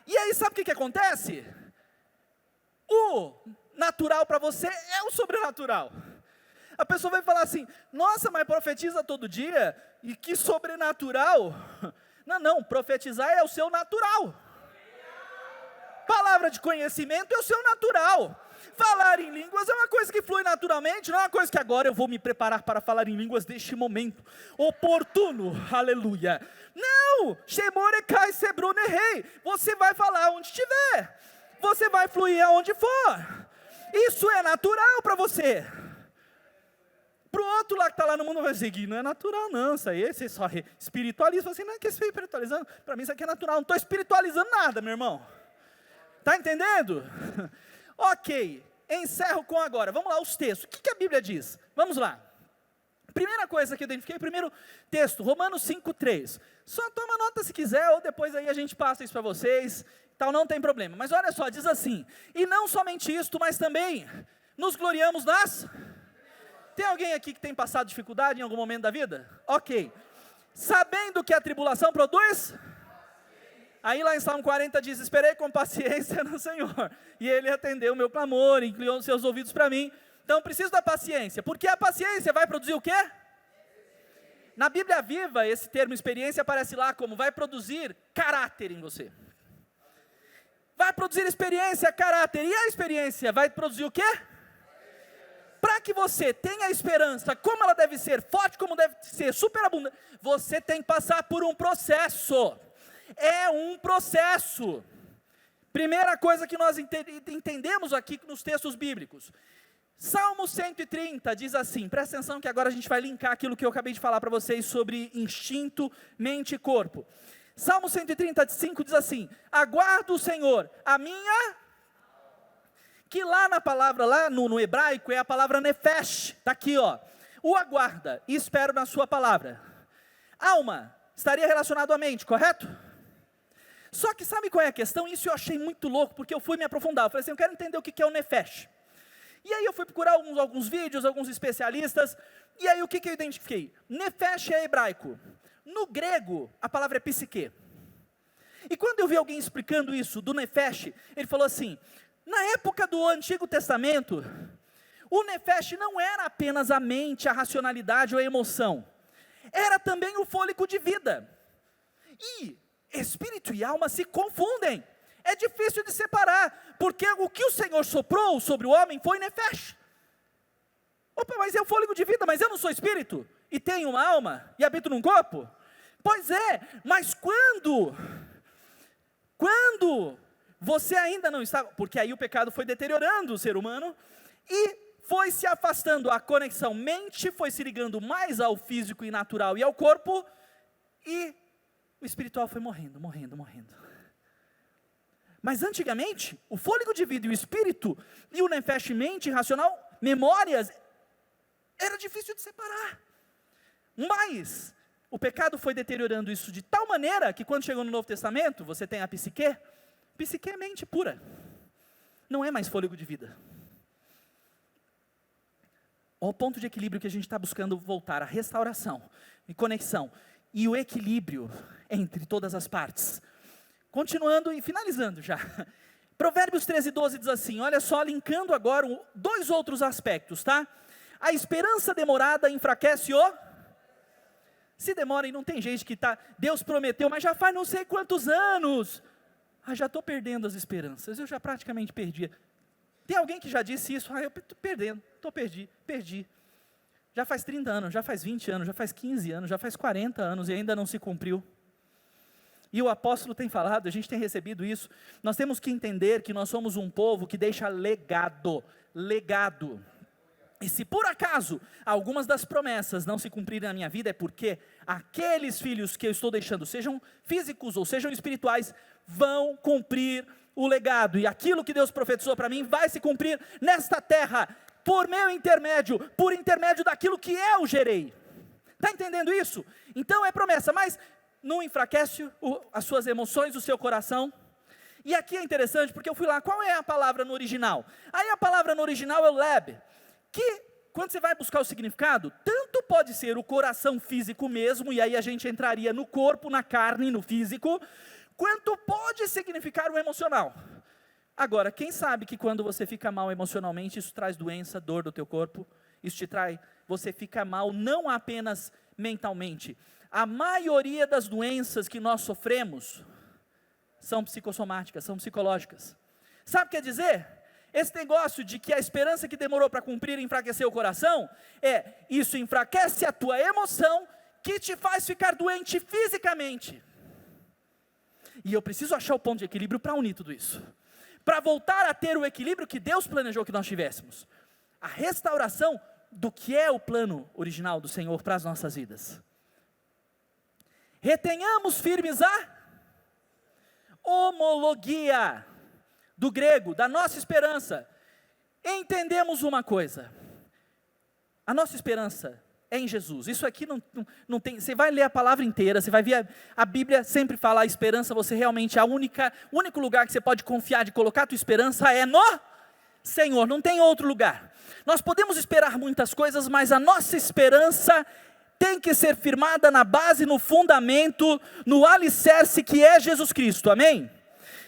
Speaker 1: E aí sabe o que acontece? O natural para você é o sobrenatural. A pessoa vai falar assim, nossa, mas profetiza todo dia, e que sobrenatural. Não, profetizar é o seu natural. Palavra de conhecimento é o seu natural. Falar em línguas é uma coisa que flui naturalmente, não é uma coisa que agora eu vou me preparar para falar em línguas neste momento oportuno, aleluia. Não, Shemorecai Sebrunerei, você vai falar onde estiver, você vai fluir aonde for, isso é natural para você. Para o outro lá que está lá no mundo vai dizer, não é natural não, isso aí você só espiritualiza, assim, não é que você espiritualizando, para mim isso aqui é natural, não estou espiritualizando nada, meu irmão, está entendendo? Ok, encerro com agora, vamos lá os textos, o que a Bíblia diz? Vamos lá, primeira coisa que eu identifiquei, primeiro texto, Romanos 5:3, só toma nota se quiser, ou depois aí a gente passa isso para vocês, tal, não tem problema, mas olha só, diz assim, e não somente isto, mas também nos gloriamos tem alguém aqui que tem passado dificuldade em algum momento da vida? Ok, sabendo que a tribulação produz... Aí lá em Salmo 40 diz, esperei com paciência no Senhor, e Ele atendeu o meu clamor, inclinou os seus ouvidos para mim, então preciso da paciência, porque a paciência vai produzir o quê? Na Bíblia Viva, esse termo experiência aparece lá como, vai produzir caráter em você, vai produzir experiência, caráter, e a experiência vai produzir o quê? Para que você tenha esperança, como ela deve ser, forte como deve ser, superabundante, você tem que passar por um processo, é um processo. Primeira coisa que nós entendemos aqui nos textos bíblicos, Salmo 130 diz assim, presta atenção que agora a gente vai linkar aquilo que eu acabei de falar para vocês sobre instinto, mente e corpo. Salmo 135 diz assim, aguardo o Senhor, a minha, que lá na palavra, lá no hebraico é a palavra nefesh, está aqui ó, o aguarda e espero na sua palavra. Alma, estaria relacionado à mente, correto? Só que sabe qual é a questão? Isso eu achei muito louco, porque eu fui me aprofundar, eu falei assim, eu quero entender o que é o nefesh. E aí eu fui procurar alguns vídeos, alguns especialistas, e aí o que eu identifiquei? Nefesh é hebraico. No grego, a palavra é psique. E quando eu vi alguém explicando isso, do Nefesh, ele falou assim, na época do Antigo Testamento, o Nefesh não era apenas a mente, a racionalidade ou a emoção, era também o fôlego de vida. E espírito e alma se confundem, é difícil de separar, porque o que o Senhor soprou sobre o homem foi Nefesh. Opa, mas é o fôlego de vida, mas eu não sou espírito, e tenho uma alma, e habito num corpo? Pois é, mas quando você ainda não estava, porque aí o pecado foi deteriorando o ser humano, e foi se afastando a conexão mente, foi se ligando mais ao físico e natural e ao corpo, e o espiritual foi morrendo. Mas antigamente, o fôlego de vida e o espírito, e o nefesh, mente racional, memórias, era difícil de separar. Mas o pecado foi deteriorando isso de tal maneira, que quando chegou no Novo Testamento, você tem a psique é mente pura, não é mais fôlego de vida. Olha o ponto de equilíbrio que a gente está buscando voltar, a restauração, e conexão, e o equilíbrio entre todas as partes. Continuando e finalizando já, Provérbios 13:12 diz assim, olha só, linkando agora dois outros aspectos, tá? A esperança demorada enfraquece o... Se demora e não tem gente que está, Deus prometeu, mas já faz não sei quantos anos, já estou perdendo as esperanças, eu já praticamente perdi. Tem alguém que já disse isso? Eu estou perdendo, perdi. Já faz 30 anos, já faz 20 anos, já faz 15 anos, já faz 40 anos e ainda não se cumpriu. E o apóstolo tem falado, a gente tem recebido isso, nós temos que entender que nós somos um povo que deixa legado. E se por acaso algumas das promessas não se cumprirem na minha vida, é porque aqueles filhos que eu estou deixando, sejam físicos ou sejam espirituais, vão cumprir o legado, e aquilo que Deus profetizou para mim, vai se cumprir nesta terra, por meu intermédio, por intermédio daquilo que eu gerei. Está entendendo isso? Então é promessa, mas não enfraquece as suas emoções, o seu coração. E aqui é interessante, porque eu fui lá, qual é a palavra no original? Aí a palavra no original é o leb, que quando você vai buscar o significado, tanto pode ser o coração físico mesmo, e aí a gente entraria no corpo, na carne, no físico, quanto pode significar o emocional. Agora, quem sabe que quando você fica mal emocionalmente, isso traz doença, dor do teu corpo, isso te traz, você fica mal não apenas mentalmente. A maioria das doenças que nós sofremos são psicossomáticas, são psicológicas. Sabe o que quer dizer? Esse negócio de que a esperança que demorou para cumprir enfraqueceu o coração, isso enfraquece a tua emoção, que te faz ficar doente fisicamente. E eu preciso achar o ponto de equilíbrio para unir tudo isso, para voltar a ter o equilíbrio que Deus planejou que nós tivéssemos, a restauração do que é o plano original do Senhor para as nossas vidas. Retenhamos firmes a homologia, do grego, da nossa esperança. Entendemos uma coisa, a nossa esperança é em Jesus. Isso aqui não tem, você vai ler a palavra inteira, você vai ver, a Bíblia sempre fala, a esperança, você realmente, o único lugar que você pode confiar de colocar a tua esperança é no Senhor, não tem outro lugar. Nós podemos esperar muitas coisas, mas a nossa esperança tem que ser firmada na base, no fundamento, no alicerce que é Jesus Cristo, amém?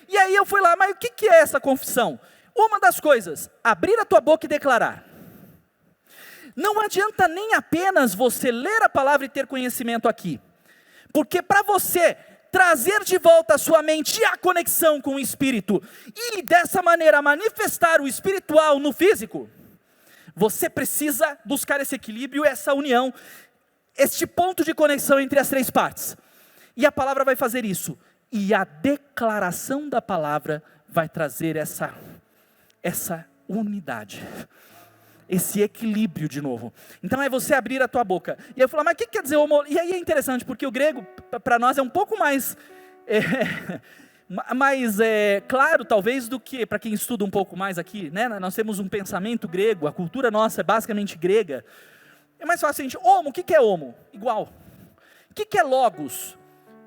Speaker 1: E aí eu fui lá, mas o que é essa confissão? Uma das coisas, abrir a tua boca e declarar. Não adianta nem apenas você ler a palavra e ter conhecimento aqui, porque para você trazer de volta a sua mente e a conexão com o Espírito, e dessa maneira manifestar o espiritual no físico, você precisa buscar esse equilíbrio, essa união, este ponto de conexão entre as três partes, e a palavra vai fazer isso, e a declaração da palavra vai trazer essa unidade, esse equilíbrio de novo. Então é você abrir a tua boca. E eu falo, mas o que quer dizer homologia? E aí é interessante, porque o grego para nós é um pouco mais claro talvez do que para quem estuda um pouco mais aqui, né? Nós temos um pensamento grego, a cultura nossa é basicamente grega. É mais fácil a gente, homo, o que é homo? Igual. O que é logos?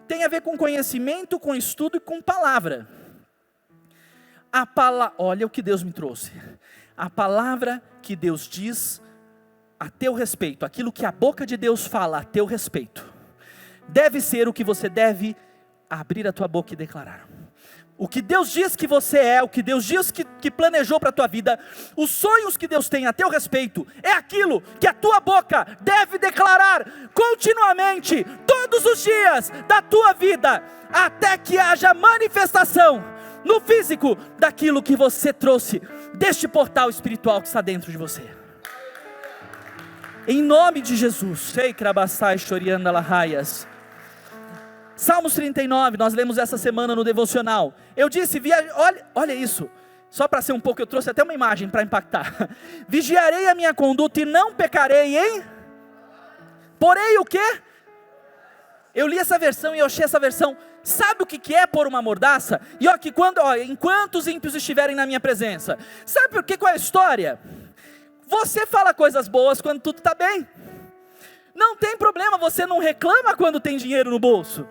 Speaker 1: Tem a ver com conhecimento, com estudo e com palavra. Olha o que Deus me trouxe. A palavra que Deus diz a teu respeito, aquilo que a boca de Deus fala a teu respeito, deve ser o que você deve abrir a tua boca e declarar. O que Deus diz que você é, o que Deus diz que planejou para a tua vida, os sonhos que Deus tem a teu respeito, é aquilo que a tua boca deve declarar continuamente, todos os dias da tua vida, até que haja manifestação no físico daquilo que você trouxe deste portal espiritual que está dentro de você. Em nome de Jesus. Sei krabassai chorianda lahaias. Salmos 39, nós lemos essa semana no devocional. Eu disse, olha isso, só para ser um pouco, eu trouxe até uma imagem para impactar. Vigiarei a minha conduta e não pecarei, hein? Porém o quê? Eu li essa versão e eu achei essa versão, sabe o que é pôr uma mordaça? E ó, que enquanto os ímpios estiverem na minha presença, sabe por quê? Qual é a história? Você fala coisas boas quando tudo está bem. Não tem problema, você não reclama quando tem dinheiro no bolso.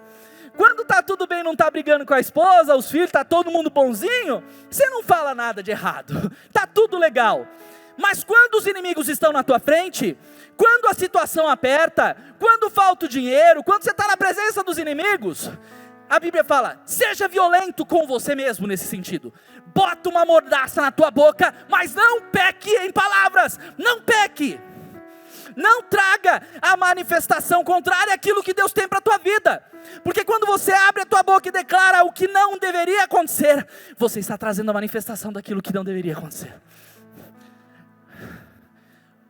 Speaker 1: Quando está tudo bem, não está brigando com a esposa, os filhos, está todo mundo bonzinho, você não fala nada de errado, está tudo legal. Mas quando os inimigos estão na tua frente, quando a situação aperta, quando falta o dinheiro, quando você está na presença dos inimigos, a Bíblia fala, seja violento com você mesmo nesse sentido. Bota uma mordaça na tua boca, mas não peque em palavras, não peque. Não traga a manifestação contrária àquilo que Deus tem para a tua vida. Porque quando você abre a tua boca e declara o que não deveria acontecer, você está trazendo a manifestação daquilo que não deveria acontecer.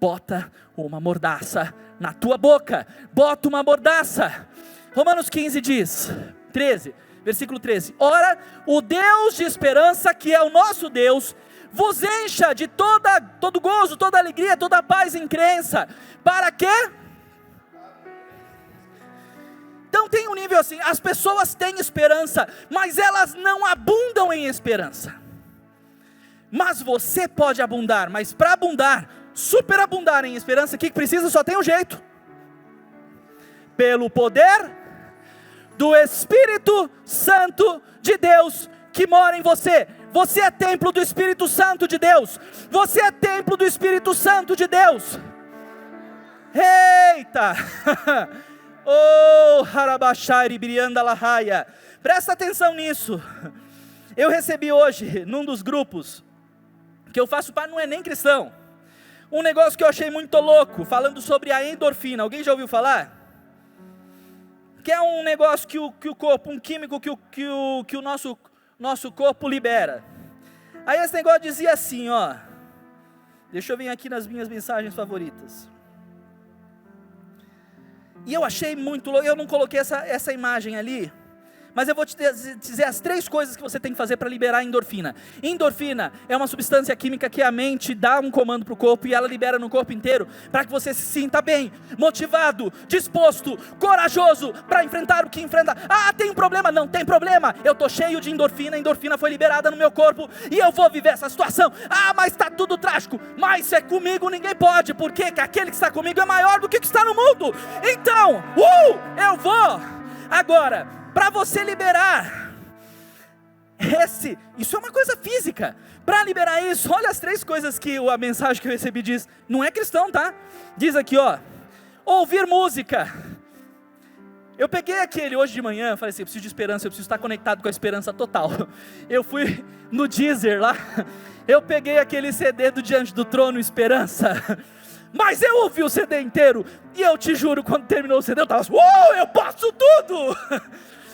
Speaker 1: Bota uma mordaça na tua boca. Bota uma mordaça. Romanos 15 diz, 13, versículo 13. Ora, o Deus de esperança, que é o nosso Deus, vos encha de todo gozo, toda alegria, toda paz em crença. Para quê? Então tem um nível assim, as pessoas têm esperança, mas elas não abundam em esperança. Mas você pode abundar, mas para abundar, superabundar em esperança, o que precisa? Só tem um jeito. Pelo poder do Espírito Santo de Deus que mora em você. Você é templo do Espírito Santo de Deus. Você é templo do Espírito Santo de Deus. Eita! Oh, harabashari birianda lahaya. Presta atenção nisso. Eu recebi hoje, num dos grupos, que eu faço parte, não é nem cristão, um negócio que eu achei muito louco, falando sobre a endorfina. Alguém já ouviu falar? Que é um negócio que o corpo, um químico que o nosso corpo libera. Aí esse negócio dizia assim, ó. Deixa eu vir aqui nas minhas mensagens favoritas. E eu achei muito louco, eu não coloquei essa imagem ali, mas eu vou te dizer as 3 coisas que você tem que fazer para liberar a endorfina. Endorfina é uma substância química que a mente dá um comando para o corpo e ela libera no corpo inteiro, para que você se sinta bem, motivado, disposto, corajoso, para enfrentar o que enfrenta. Ah, tem um problema? Não tem problema, eu estou cheio de endorfina, a endorfina foi liberada no meu corpo, e eu vou viver essa situação. Ah, mas está tudo trágico, mas se é comigo ninguém pode, porque aquele que está comigo é maior do que o que está no mundo. Então, eu vou. Agora, para você liberar isso é uma coisa física. Para liberar isso, olha as 3 coisas que a mensagem que eu recebi diz. Não é cristão, tá? Diz aqui, ó, ouvir música. Eu peguei aquele hoje de manhã, falei assim, eu preciso de esperança, eu preciso estar conectado com a esperança total. Eu fui no Deezer lá, eu peguei aquele CD do Diante do Trono, Esperança. Mas eu ouvi o CD inteiro, e eu te juro, quando terminou o CD, eu estava assim, eu posso tudo!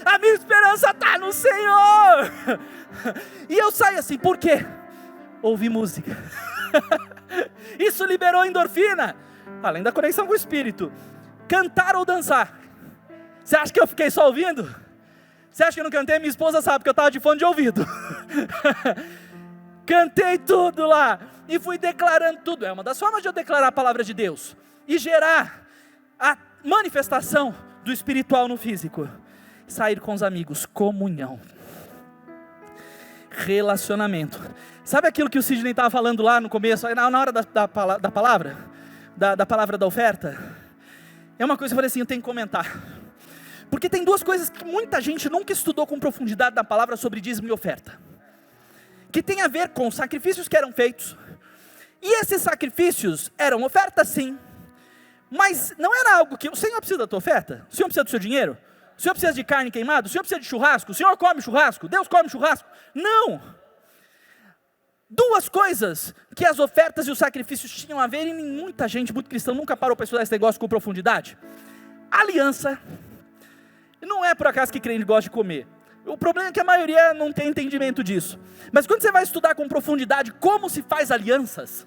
Speaker 1: A minha esperança está no Senhor. E eu saí assim, por quê? Ouvi música. Isso liberou endorfina, além da conexão com o Espírito. Cantar ou dançar. Você acha que eu fiquei só ouvindo? Você acha que eu não cantei? Minha esposa sabe que eu estava de fone de ouvido. Cantei tudo lá, e fui declarando tudo. É uma das formas de eu declarar a palavra de Deus, e gerar a manifestação do espiritual no físico. Sair com os amigos, comunhão, relacionamento. Sabe aquilo que o Sidney estava falando lá no começo, na hora da palavra, da palavra da oferta? É uma coisa que eu falei assim, eu tenho que comentar. Porque tem 2 coisas que muita gente nunca estudou com profundidade na palavra sobre dízimo e oferta, que tem a ver com sacrifícios que eram feitos, E esses sacrifícios eram ofertas, sim, mas não era algo que, o Senhor precisa da tua oferta? O Senhor precisa do seu dinheiro? O Senhor precisa de carne queimada? O Senhor precisa de churrasco? O Senhor come churrasco? Deus come churrasco? Não! Duas coisas que as ofertas e os sacrifícios tinham a ver, e muita gente, muito cristão, nunca parou para estudar esse negócio com profundidade. Aliança, não é por acaso que crente gosta de comer. O problema é que a maioria não tem entendimento disso. Mas quando você vai estudar com profundidade como se faz alianças,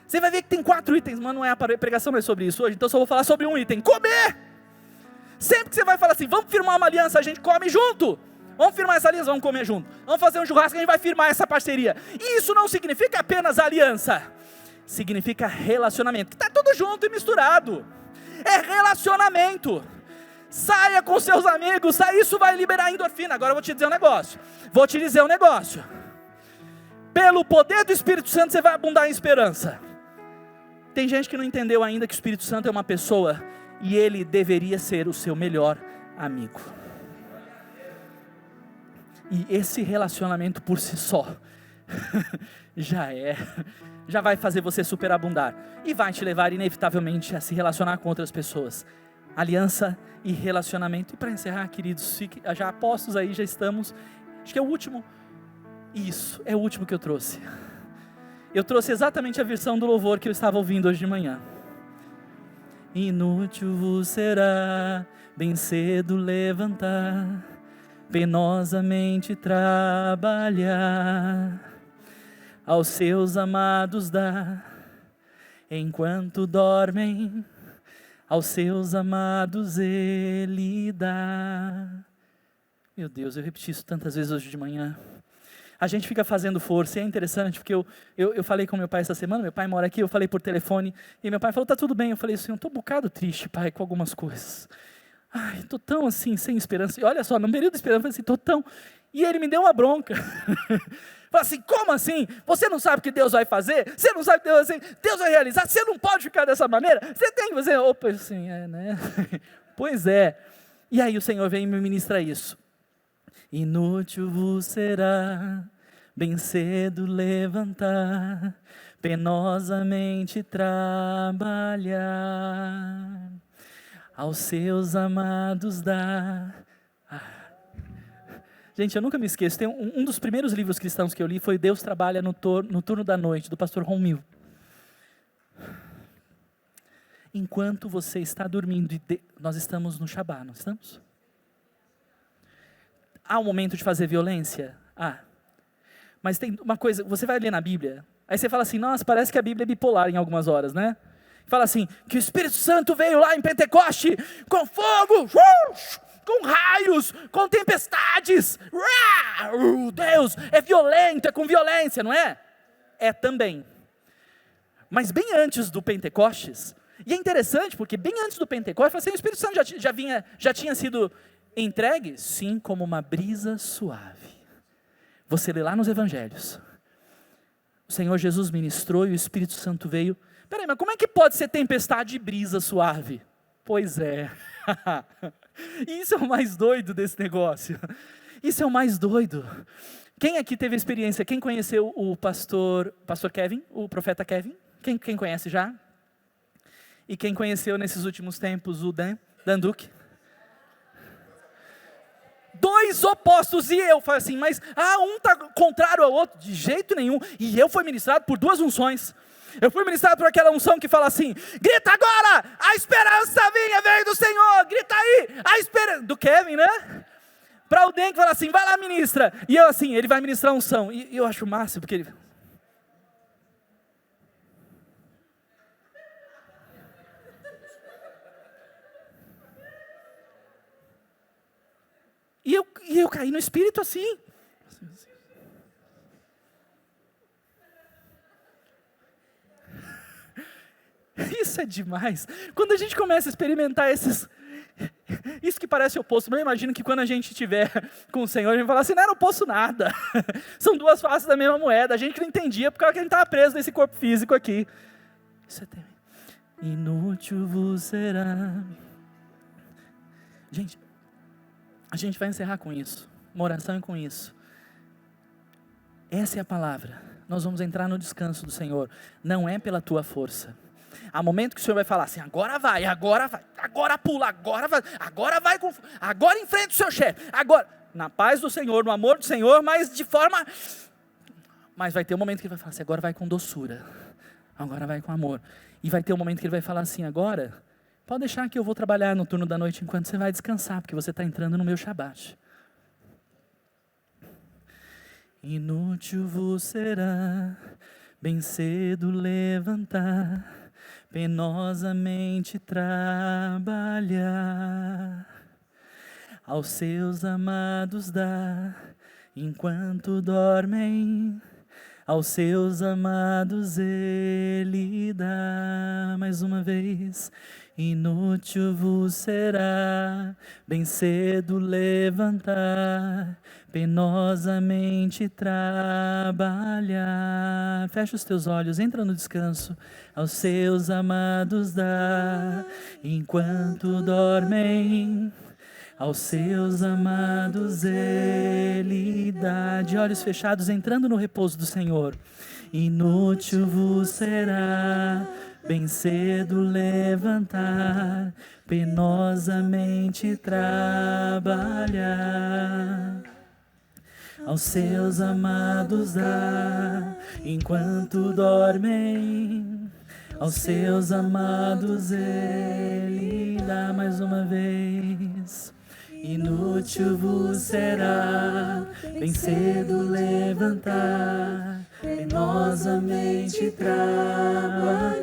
Speaker 1: você vai ver que tem 4 itens, mas não é a pregação, não é sobre isso hoje, então só vou falar sobre um item: comer. Sempre que você vai falar assim, vamos firmar uma aliança, a gente come junto. Vamos firmar essa aliança, vamos comer junto. Vamos fazer um churrasco, a gente vai firmar essa parceria. E isso não significa apenas aliança, significa relacionamento, que está tudo junto e misturado. É relacionamento. Saia com seus amigos, isso vai liberar endorfina. Agora eu vou te dizer um negócio. Pelo poder do Espírito Santo você vai abundar em esperança. Tem gente que não entendeu ainda que o Espírito Santo é uma pessoa, e ele deveria ser o seu melhor amigo. E esse relacionamento por si só, já vai fazer você superabundar, e vai te levar inevitavelmente a se relacionar com outras pessoas. Aliança e relacionamento. E para encerrar, queridos, já apostos aí, já estamos, acho que é o último, isso, é o último que eu trouxe. Eu trouxe exatamente a versão do louvor que eu estava ouvindo hoje de manhã. Inútil vos será bem cedo levantar, penosamente trabalhar, aos seus amados dar, enquanto dormem, aos seus amados ele dá. Meu Deus, eu repeti isso tantas vezes hoje de manhã. A gente fica fazendo força, e é interessante, porque eu falei com meu pai essa semana, meu pai mora aqui, eu falei por telefone, e meu pai falou, tá tudo bem. Eu falei assim, eu estou um bocado triste, pai, com algumas coisas. Ai, estou tão assim, sem esperança. E olha só, no período de esperança, eu falei assim, estou tão... E ele me deu uma bronca. Falei assim, como assim? Você não sabe o que Deus vai fazer? Você não sabe o que Deus vai realizar? Você não pode ficar dessa maneira? Você tem que fazer... Opa, assim, né? Pois é. E aí o Senhor vem e me ministra isso. Inútil vos será bem cedo levantar, penosamente trabalhar, aos seus amados dar. Gente, eu nunca me esqueço, tem um dos primeiros livros cristãos que eu li foi Deus Trabalha no Turno da Noite, do pastor Romil. Enquanto você está dormindo, nós estamos no Shabá, não estamos? Há um momento de fazer violência? Mas tem uma coisa, você vai ler na Bíblia, aí você fala assim, nossa, parece que a Bíblia é bipolar em algumas horas, né? Fala assim, que o Espírito Santo veio lá em Pentecoste, com fogo, com raios, com tempestades, Deus é violento, é com violência, não é? É também. Mas bem antes do Pentecostes, e é interessante, porque bem antes do Pentecostes, fala assim, o Espírito Santo já tinha sido entregue, sim, como uma brisa suave. Você lê lá nos Evangelhos, o Senhor Jesus ministrou e o Espírito Santo veio. Peraí, mas como é que pode ser tempestade e brisa suave? Pois é, isso é o mais doido desse negócio, isso é o mais doido. Quem aqui teve experiência, quem conheceu o pastor Kevin, o profeta Kevin? Quem conhece já? E quem conheceu nesses últimos tempos o Dan Duque? 2 opostos, e eu falei assim, mas um está contrário ao outro, de jeito nenhum, e eu fui ministrado por 2 unções, eu fui ministrado por aquela unção que fala assim, grita agora, a esperança veio do Senhor, grita aí, a esperança, do Kevin, né? Para o Dan que fala assim, vai lá ministra, e eu assim, ele vai ministrar unção, e eu acho o máximo, porque ele... E eu caí no espírito assim. Isso é demais. Quando a gente começa a experimentar isso que parece oposto, mas eu imagino que quando a gente estiver com o Senhor, a gente vai falar assim, não era oposto nada. São 2 faces da mesma moeda. A gente não entendia, porque a gente estava preso nesse corpo físico aqui. Isso é terrível. Inútil vos será. Gente, a gente vai encerrar com isso. Uma oração é com isso. Essa é a palavra nós vamos entrar no descanso do Senhor. Não é pela tua força. Há momento que o Senhor vai falar assim, agora pula, agora enfrenta o seu chefe, agora, na paz do Senhor, no amor do Senhor, mas vai ter um momento que Ele vai falar assim, agora vai com doçura, agora vai com amor. E vai ter um momento que Ele vai falar assim, agora, pode deixar que eu vou trabalhar no turno da noite enquanto você vai descansar, porque você está entrando no meu Shabat. Inútil vos será, bem cedo levantar, penosamente trabalhar, aos seus amados dá, enquanto dormem, aos seus amados Ele dá. Mais uma vez, inútil vos será, bem cedo levantar, penosamente trabalhar. Fecha os teus olhos, entra no descanso. Aos seus amados dá, enquanto dormem, aos seus amados Ele dá. De olhos fechados, entrando no repouso do Senhor. Inútil vos será, bem cedo levantar, penosamente trabalhar. Aos seus amados dá, enquanto dormem, aos seus amados Ele dá. Mais uma vez, inútil vos será, bem cedo levantar, penosamente trabalhar.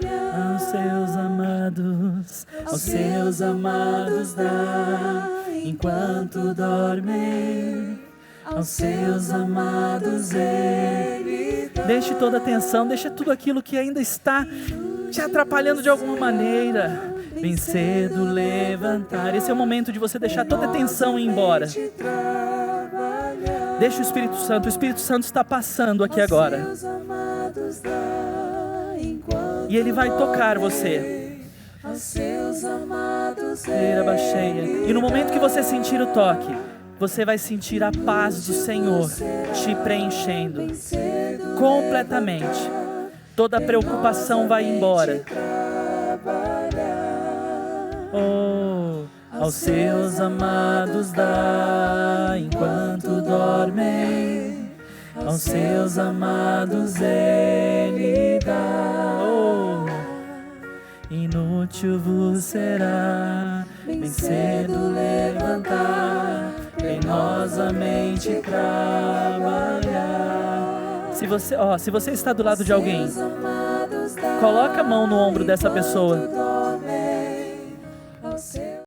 Speaker 1: Aos seus amados dá, enquanto dormem, aos seus amados Ele dá. Deixe toda a tensão, deixe tudo aquilo que ainda está te atrapalhando de alguma maneira. Bem cedo levantar. Esse é o momento de você deixar toda a tensão ir embora. Deixa o Espírito Santo está passando aqui agora. E Ele vai tocar você. E no momento que você sentir o toque, você vai sentir a paz do Senhor te preenchendo completamente. Toda a preocupação vai embora. Oh, aos seus amados dá, enquanto dormem, aos seus amados Ele dá. Oh, inútil vos será, bem cedo levantar, penosamente trabalhar. Se você está do lado de alguém, coloca a mão no ombro dessa pessoa